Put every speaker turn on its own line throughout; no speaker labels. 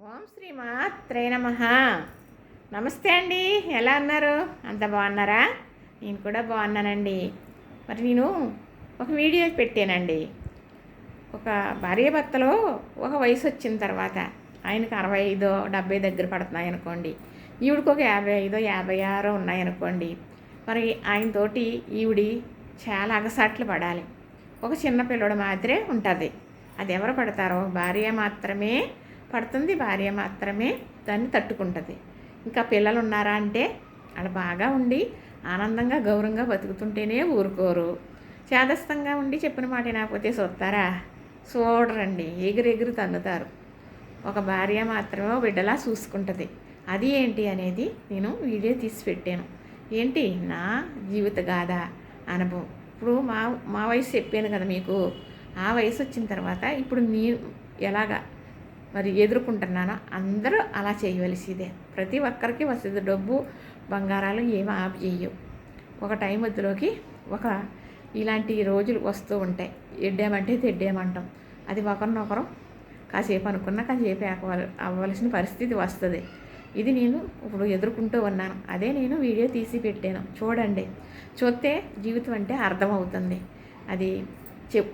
ఓం శ్రీమాత్రే నమః. నమస్తే అండి, ఎలా అన్నారు? అంత బాగున్నారా? నేను కూడా బాగున్నానండి. మరి నేను ఒక వీడియో పెట్టానండి. ఒక భార్యాభర్తలో ఒక వయసు వచ్చిన తర్వాత ఆయనకు 65 70 దగ్గర పడుతున్నాయి అనుకోండి, ఈవిడికి ఒక 55 56 ఉన్నాయనుకోండి. మరి ఆయనతోటి ఈవిడి చాలా అగసాట్లు పడాలి. ఒక చిన్న పిల్లడు మాదిరే ఉంటుంది. అది ఎవరు పడతారో భార్య మాత్రమే పడుతుంది, భార్య మాత్రమే దాన్ని తట్టుకుంటుంది. ఇంకా పిల్లలు ఉన్నారా అంటే వాళ్ళు బాగా ఉండి ఆనందంగా గౌరవంగా బతుకుతుంటేనే ఊరుకోరు. చేదస్తంగా ఉండి చెప్పిన మాట వినకపోతే చూస్తారా? చూడరండి, ఎగిరెగిరి తన్నుతారు. ఒక భార్య మాత్రమే బిడ్డలా చూసుకుంటుంది. అది ఏంటి అనేది నేను వీడియో తీసి పెట్టాను. ఏంటి నా జీవిత గాథ అనుభవం. ఇప్పుడు మా మా వయసు చెప్పాను కదా మీకు. ఆ వయసు వచ్చిన తర్వాత ఇప్పుడు నేను ఎలాగా మరి ఎదుర్కొంటున్నానో అందరూ అలా చేయవలసిందే. ప్రతి ఒక్కరికి వస్తుంది. డబ్బు బంగారాలు ఏమి ఆపు చేయవు. ఒక టైం మధ్యలోకి ఇలాంటి రోజులు వస్తూ ఉంటాయి. ఎడ్డామంటే తెడ్డామంటాం. అది ఒకరినొకరు కాసేపు అనుకున్నా కాసేపు అవ్వవలసిన పరిస్థితి వస్తుంది. ఇది నేను ఇప్పుడు ఎదుర్కొంటూ ఉన్నాను. అదే నేను వీడియో తీసి పెట్టాను, చూడండి. చూస్తే జీవితం అంటే అర్థమవుతుంది.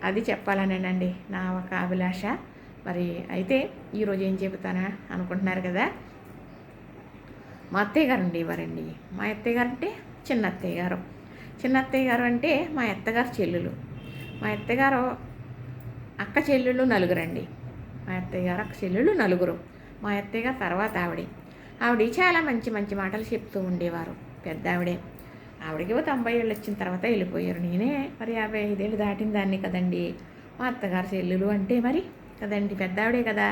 అది చెప్పాలనేనండి నా ఒక అభిలాష. మరి అయితే ఈరోజు ఏం చెబుతానా అనుకుంటున్నారు కదా. మా అత్తయ్య గారు ఉండేవారండి. మా అత్తయ్య గారు అంటే చిన్న అత్తయ్య గారు అంటే మా అత్తగారు చెల్లెలు. మా అత్తగారు అక్క చెల్లెళ్ళు నలుగురండి. మా అత్తయ్య గారు అక్క చెల్లెళ్ళు నలుగురు. మా అత్తయ్య గారు తర్వాత ఆవిడ చాలా మంచి మంచి మాటలు చెప్తూ ఉండేవారు. పెద్ద ఆవిడకి 90 ఏళ్ళు వచ్చిన తర్వాత వెళ్ళిపోయారు. నేనే మరి 55 ఏళ్ళు దాటిన దాన్ని కదండి. మా అత్తగారు చెల్లెలు అంటే మరి కదండి, పెద్ద ఆవిడే కదా.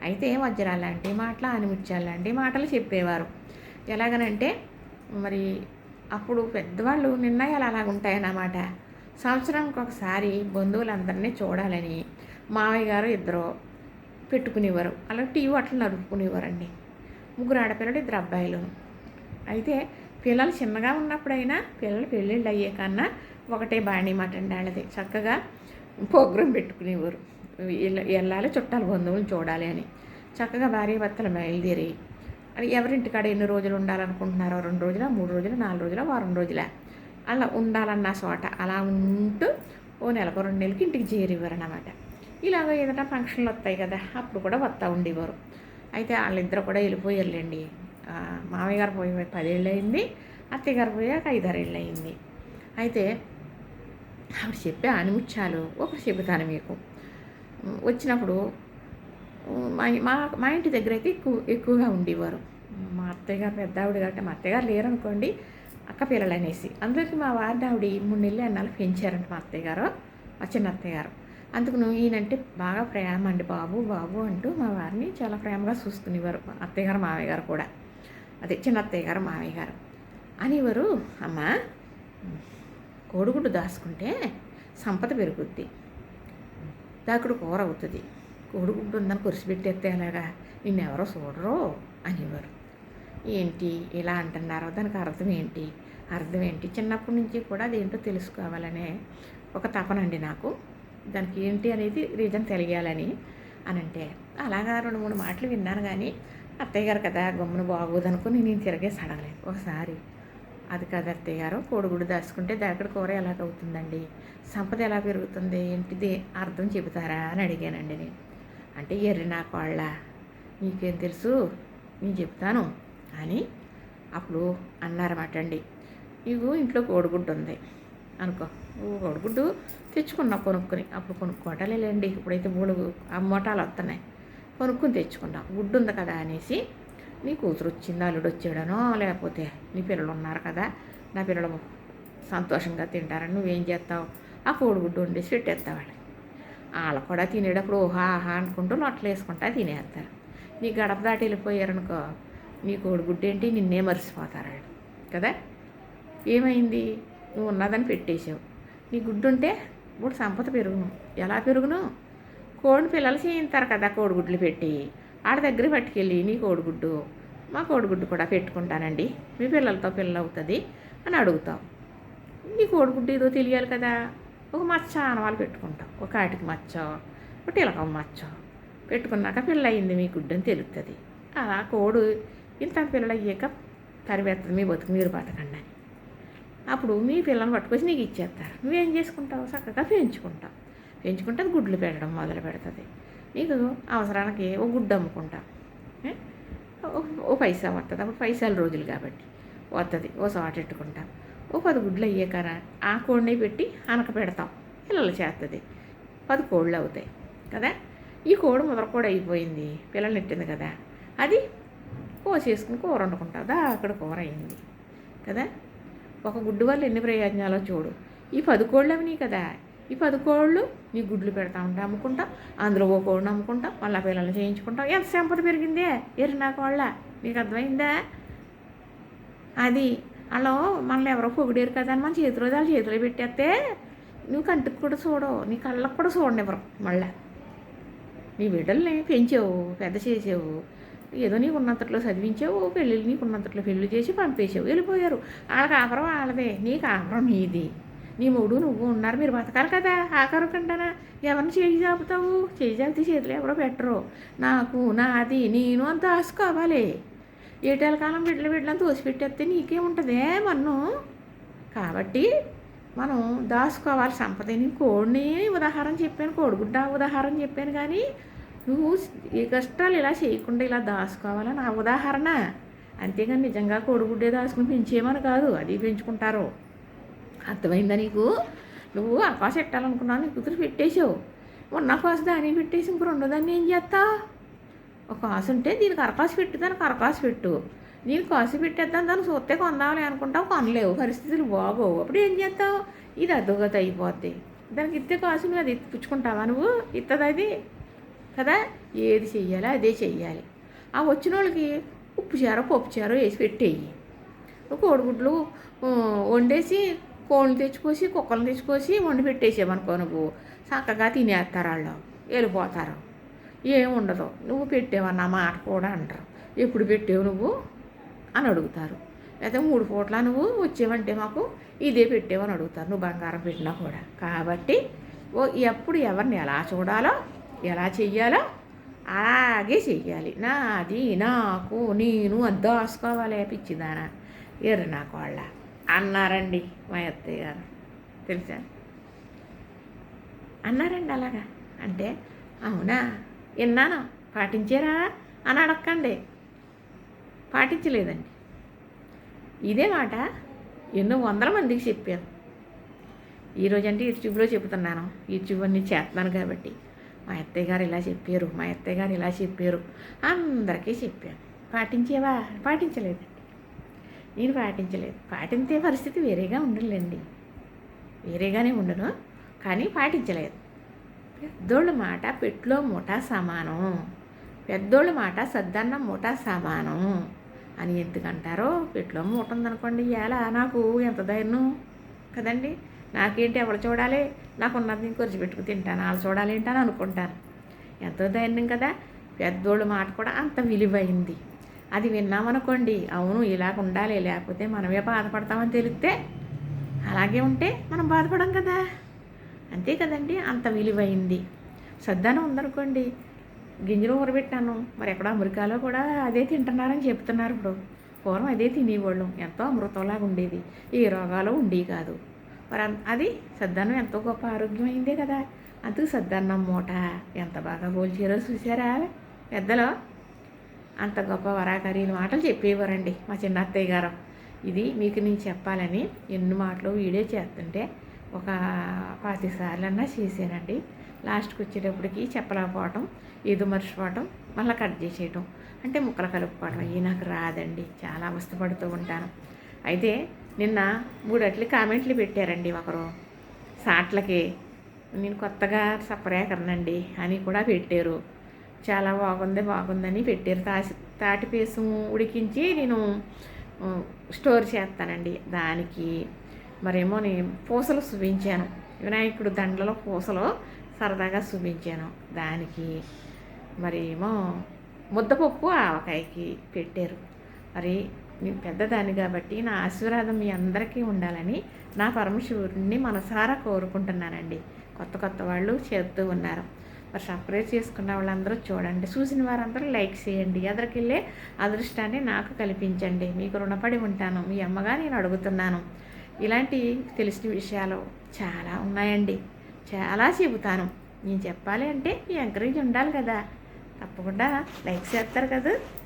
అయితే వజ్రాలు లాంటి మాటలు, ఆనిముత్యాలు లాంటి మాటలు చెప్పేవారు. ఎలాగనంటే మరి అప్పుడు పెద్దవాళ్ళు నిర్ణయాలు అలాగుంటాయన్నమాట. సంవత్సరానికి ఒకసారి బంధువులందరినీ చూడాలని మావయ్య గారు ఇద్దరు పెట్టుకునేవారు. అలా టీవీ అట్లా నడుపుకునేవారండి. 3 ఆడపిల్లలు 2 అబ్బాయిలు. అయితే పిల్లలు చిన్నగా ఉన్నప్పుడైనా పిల్లలు పెళ్ళిళ్ళు అయ్యే కన్నా ఒకటే బాణీ మటండి వాళ్ళది. చక్కగా ప్రోగ్రాం పెట్టుకునేవారు. వెళ్ళాలి, చుట్టాలు బంధువులు చూడాలి అని. చక్కగా భార్య భర్తలు బయలుదేరి ఎవరింటికాడ ఎన్ని రోజులు ఉండాలనుకుంటున్నారో, 2 రోజుల 3 రోజుల 4 రోజుల వారం రోజుల అలా ఉండాలన్న చోట అలా ఉంటూ ఓ నెలకు 2 నెలలకి ఇంటికి చేరేవారు అన్నమాట. ఇలాగ ఏదైనా ఫంక్షన్లు వస్తాయి కదా, అప్పుడు కూడా వస్తూ ఉండేవారు. అయితే వాళ్ళిద్దరు కూడా వెళ్ళిపోయారులేండి. మామయ్య గారు పోయి 10 ఏళ్ళు అయింది, అత్తయ్య గారు పోయాక 5 6 ఏళ్ళు అయింది. అయితే ఆవిడ చెప్పే ఆనిముత్యాలు ఒకటి చెబుతాను మీకు. వచ్చినప్పుడు మా ఇంటి దగ్గర అయితే ఎక్కువగా ఉండేవారు. మా అత్తయ్య గారు పెద్ద ఆవిడ కాబట్టి, మా అత్తయ్య గారు లేరనుకోండి, అక్క పిల్లలు అనేసి అందరికీ మా వారిని ఆవిడ 3 నెలలు అన్నాళ్ళు పెంచారంట మా అత్తయ్య గారు, మా చిన్న అత్తయ్య గారు. అందుకు ఈయనంటే బాగా ప్రేమ అండి. బాబు బాబు అంటూ మా వారిని చాలా ప్రేమగా చూసుకునేవారు. మా అత్తయ్య గారు మావయ్య గారు కూడా, అదే చిన్న అత్తయ్య గారు మావయ్య గారు అనేవారు. అమ్మ, కోడిగుడ్డు దాచుకుంటే సంపద పెరుగుద్ది, దాకుడు కూర అవుతుంది. కోడిగుడ్డు ఉందని కురిసిపెట్టేస్తే అలాగా నిన్నెవరో చూడరు అనేవారు. ఏంటి ఇలా అంటున్నారో, దానికి అర్థం ఏంటి? చిన్నప్పటి నుంచి కూడా అదేంటో తెలుసుకోవాలనే ఒక తపనండి నాకు. దానికి ఏంటి అనేది రీజన్ తెలియాలని అంటే అలాగా 2 3 మాటలు విన్నాను. కానీ అత్తయ్య గారు కదా గమ్మున బాగోదనుకుని నేను తిరిగేసి అడగలేదు. ఒకసారి అది కాదు అత్తయ్య గారు, కోడిగుడ్డు దాచుకుంటే దాకడ కూర ఎలాగవుతుందండి, సంపద ఎలా పెరుగుతుంది, ఏంటిది అర్థం చెబుతారా అని అడిగానండి నేను. అంటే ఎర్రి నా కోళ్ళ, నీకేం తెలుసు, నేను చెప్తాను అని అప్పుడు అన్నారన్నమాట అండి. ఇగో ఇంట్లో కోడిగుడ్డు ఉంది అనుకో, కోడిగుడ్డు తెచ్చుకున్నావు కొనుక్కొని. అప్పుడు కొనుక్కోవటాలేండి, ఇప్పుడైతే 3 అమ్మటాలు వస్తున్నాయి. కొనుక్కొని తెచ్చుకున్నావు, గుడ్డు ఉంది కదా అనేసి నీ కూతురు వచ్చింది, అల్లుడు వచ్చాడనో, లేకపోతే నీ పిల్లలు ఉన్నారు కదా, నా పిల్లలు సంతోషంగా తింటారని నువ్వేం చేస్తావు, ఆ కోడిగుడ్డు వండేసి పెట్టేస్తావు. వాళ్ళు కూడా తినేటప్పుడు ఓహా ఆహా అనుకుంటూ నొట్లు వేసుకుంటా తినేస్తారు. నీ గడప దాటి వెళ్ళిపోయారనుకో, నీ కోడిగుడ్డు ఏంటి నిన్నే మర్చిపోతారు వాళ్ళు కదా. ఏమైంది, నువ్వు ఉన్నదని పెట్టేసావు. నీ గుడ్డు ఉంటే ఇప్పుడు సంపద పెరుగును. ఎలా పెరుగును? కోడి పిల్లలు చేయింతారు కదా కోడిగుడ్లు పెట్టి, ఆడ దగ్గర పట్టుకెళ్ళి నీ కోడిగుడ్డు, మా కోడిగుడ్డు కూడా పెట్టుకుంటానండి, మీ పిల్లలతో పిల్ల అవుతుంది అని అడుగుతావు. నీ కోడిగుడ్డు ఏదో తెలియాలి కదా. ఒక మచ్చ ఆనవాళ్ళు పెట్టుకుంటాం, ఒక కాటికి మచ్చ, ఒక టిలకం మచ్చ, పెట్టుకున్నాక పిల్ల అయింది మీ గుడ్డు అని తెలుస్తుంది. అలా కోడు ఇంత పిల్లలు అయ్యాక తరివేస్తుంది మీ బతుకు మీరు బతకండి అని. అప్పుడు మీ పిల్లల్ని పట్టుకొచ్చి నీకు ఇచ్చేస్తారు. నువ్వేం చేసుకుంటావు? చక్కగా పెంచుకుంటే అది గుడ్లు పెట్టడం మొదలు పెడుతుంది. నీకు అవసరానికి ఓ గుడ్డు అమ్ముకుంటావు, ఓ పైసా వస్తుంది. అప్పుడు పైసల రోజులు కాబట్టి వస్తుంది. ఓ చోట పెట్టుకుంటాం. ఓ 10 గుడ్లు అయ్యాకరా ఆ కోడిని పెట్టి అనక పెడతాం, పిల్లలు చేస్తుంది. 10 కోళ్ళు అవుతాయి కదా. ఈ కోడి ముదరకోడి అయిపోయింది, పిల్లలు నెట్టింది కదా, అది కోసేసుకుని కూర వండుకుంటావు. అక్కడ కూర అయింది కదా. ఒక గుడ్డు వల్ల ఎన్ని ప్రయోజనాలో చూడు. ఈ 10 కోళ్ళు అవి కదా, ఈ 10 కోళ్ళు నీ గుడ్లు పెడతా ఉంటా అమ్ముకుంటాం, అందులో ఓ కోడిని అమ్ముకుంటాం, మళ్ళీ పిల్లల్ని చేయించుకుంటాం. ఎంత సంపద పెరిగిందే ఎరినా కోళ్ళ, నీకు అర్థమైందా? అది అలా మనల్ని ఎవరో పొగిడారు కదా అని మన చేతిలో వాళ్ళ చేతిలో పెట్టేస్తే నువ్వు కంటికి కూడా చూడవు, నీ కళ్ళకు కూడా చూడనివ్వరు. మళ్ళీ నీ బిడ్డల్ని పెంచావు, పెద్ద చేసావు, ఏదో నీకు ఉన్నంతట్లో చదివించావు, పెళ్ళిళ్ళు నీకు ఉన్నంతట్లో పెళ్ళి చేసి పంపేసావు, వెళ్ళిపోయారు. వాళ్ళ కాపురం వాళ్ళదే, నీ కాపురం నీది. నీ మూడు నువ్వు ఉన్నారు, మీరు బతకాలి కదా. ఆకారం కంటానా ఎవరిని చేయి చాపుతావు? చేయి చాపితే చేతులు ఎవరో పెట్టరు. నాకు నాది నేను అంత ఆసుకోవాలి. ఏటేళ్ళ కాలం బిడ్డలను తోసిపెట్టేస్తే నీకేముంటుందే మన్ను. కాబట్టి మనం దాచుకోవాలి సంపదని. కోడిని ఉదాహరణ చెప్పాను, కోడిగుడ్డ ఉదాహరణ చెప్పాను, కానీ నువ్వు ఈ కష్టాలు ఇలా చేయకుండా ఇలా దాచుకోవాలని నా ఉదాహరణ. అంతేగాని నిజంగా కోడిగుడ్డే దాచుకుని పెంచేమని కాదు, అది పెంచుకుంటారు. అర్థమైందా నీకు? నువ్వు ఆకాశం పెట్టాలనుకున్నావు, నీ కూతురు పెట్టేసావు. ఉన్న కాసు దాన్ని పెట్టేసి ఇంకో రెండో దాన్ని ఏం చేస్తావు? ఒక కాసు ఉంటే దీనికి అరకాసు పెట్టు, దానికి అరకాసు పెట్టు. నేను కాసు పెట్టేద్దాం, దాన్ని చూస్తే కొందామని అనుకుంటావు, కొనలేవు, పరిస్థితులు బాగోవు. అప్పుడు ఏం చేస్తావు? ఇది అదోగత అయిపోద్ది. దానికి ఇస్తే కాసు నువ్వు అది పుచ్చుకుంటావా? నువ్వు ఇస్తుంది అది కదా. ఏది చెయ్యాలో అదే చెయ్యాలి. ఆ వచ్చిన వాళ్ళకి ఉప్పు చారో పప్పు చారో వేసి పెట్టేయి. కోడిగుడ్లు వండేసి కోళ్ళు తెచ్చుకోసి కుక్కలను తెచ్చుకోసి వండి పెట్టేసామనుకో, నువ్వు చక్కగా తినేస్తారు, వాళ్ళు వెళ్ళిపోతారు, ఏముండదు. నువ్వు పెట్టేవన్న మాట కూడా అంటారు. ఎప్పుడు పెట్టేవు నువ్వు అని అడుగుతారు. అయితే 3 పూట్ల నువ్వు వచ్చేవంటే మాకు ఇదే పెట్టేవని అడుగుతారు, నువ్వు బంగారం పెట్టినా కూడా. కాబట్టి ఎప్పుడు ఎవరిని ఎలా చూడాలో ఎలా చెయ్యాలో అలాగే చెయ్యాలి. నాది నాకు నేను అది దాచుకోవాలి పిచ్చిదానా ఎర్ర కోళ్ళ అన్నారండి మా అత్తయ్య గారు. తెలుసా? అన్నారండి అలాగా. అంటే అవునా విన్నాను, పాటించారా అని అడక్కండి. పాటించలేదండి. ఇదే మాట ఎన్నో వందల మందికి చెప్పాను. ఈరోజు అంటే యూట్యూబ్లో చెబుతున్నాను, యూట్యూబ్ అన్నీ చేస్తున్నాను కాబట్టి. మా అత్తయ్య గారు ఇలా చెప్పారు, మా అత్తయ్య గారు ఇలా చెప్పారు అందరికీ చెప్పాను. పాటించేవా? పాటించలేదండి. నేను పాటించలేదు. పాటించే పరిస్థితి వేరేగా ఉండలేండి, వేరేగానే ఉండను, కానీ పాటించలేదు. పెద్దోళ్ళ మాట పెట్టులో ముఠా సమానం, పెద్దోళ్ళ మాట సద్దన్నం ముఠా సమానం అని ఎందుకంటారో. పెట్టులో మూట ఉందనుకోండి, ఇవాళ నాకు ఎంత ధైర్యం కదండి. నాకేంటి ఎవరు చూడాలి, నాకు ఉన్నది నేను ఖర్చు పెట్టుకు తింటాను, వాళ్ళు చూడాలి ఏంటని అనుకుంటాను. ఎంతో ధైర్యం కదా. పెద్దోళ్ళ మాట కూడా అంత విలువైంది. అది విన్నామనుకోండి, అవును ఇలాగ ఉండాలి, లేకపోతే మనమే బాధపడతామని తెలిస్తే అలాగే ఉంటే మనం బాధపడం కదా. అంతే కదండి, అంత విలువైంది. సద్దనం ఉందనుకోండి, గింజలు ఊరబెట్టాను, మరి ఎక్కడ అమెరికాలో కూడా అదే తింటున్నారని చెప్తున్నారు. ఇప్పుడు పూర్వం అదే తినేవాళ్ళం, ఎంతో అమృతంలాగా ఉండేది, ఏ రోగాలు ఉండేవి కాదు. మరి అది సద్దన్నం ఎంతో గొప్ప ఆరోగ్యమైందే కదా. అందుకు సద్దన్నం మూట ఎంత బాగా పోల్చారో చూసారా పెద్దలు. అంత గొప్ప వరాకరీని మాటలు చెప్పేవారండి మా చిన్న అత్తయ్య గారు. ఇది మీకు నేను చెప్పాలని ఎన్ని మాటలు వీడియో చేస్తుంటే ఒక 10 సార్లన్నా చేశానండి. లాస్ట్కి వచ్చేటప్పటికి చెప్పలేకపోవటం, ఏదో మర్చిపోవటం, మళ్ళీ కట్ చేసేయటం, అంటే ముక్కలు కలుపుకోవడం అవి నాకు రాదండి. చాలా అవస్థపడుతూ ఉంటాను. అయితే నిన్న 3 అట్లకి కామెంట్లు పెట్టారండి ఒకరు, సాట్లకి నేను కొత్తగా సపరేకరనండి అని కూడా పెట్టారు. చాలా బాగుందని పెట్టారు. తాటిపేసు ఉడికించి నేను స్టోర్ చేస్తానండి. దానికి మరేమో నేను పూసలు చూపించాను, వినాయకుడు దండలో పూసలు సరదాగా చూపించాను. దానికి మరేమో ముద్దపప్పు ఆవకాయకి పెట్టారు. మరి నేను పెద్దదాన్ని కాబట్టి నా ఆశీర్వాదం మీ అందరికీ ఉండాలని నా పరమశివుడిని మనసారా కోరుకుంటున్నానండి. కొత్త వాళ్ళు చేరుతూ ఉన్నారు. మరి సబ్స్క్రైబ్ చేసుకున్న వాళ్ళందరూ చూడండి, చూసిన వారందరూ లైక్ చేయండి, ఎదరికెళ్ళే అదృష్టాన్ని నాకు కల్పించండి. మీకు రుణపడి ఉంటాను. మీ అమ్మగా నేను అడుగుతున్నాను. ఇలాంటి తెలిసిన విషయాలు చాలా ఉన్నాయండి, చాలా చెబుతాను. నేను చెప్పాలి అంటే మీ ఎంకరేజ్ ఉండాలి కదా. తప్పకుండా లైక్ చేస్తారు కదా.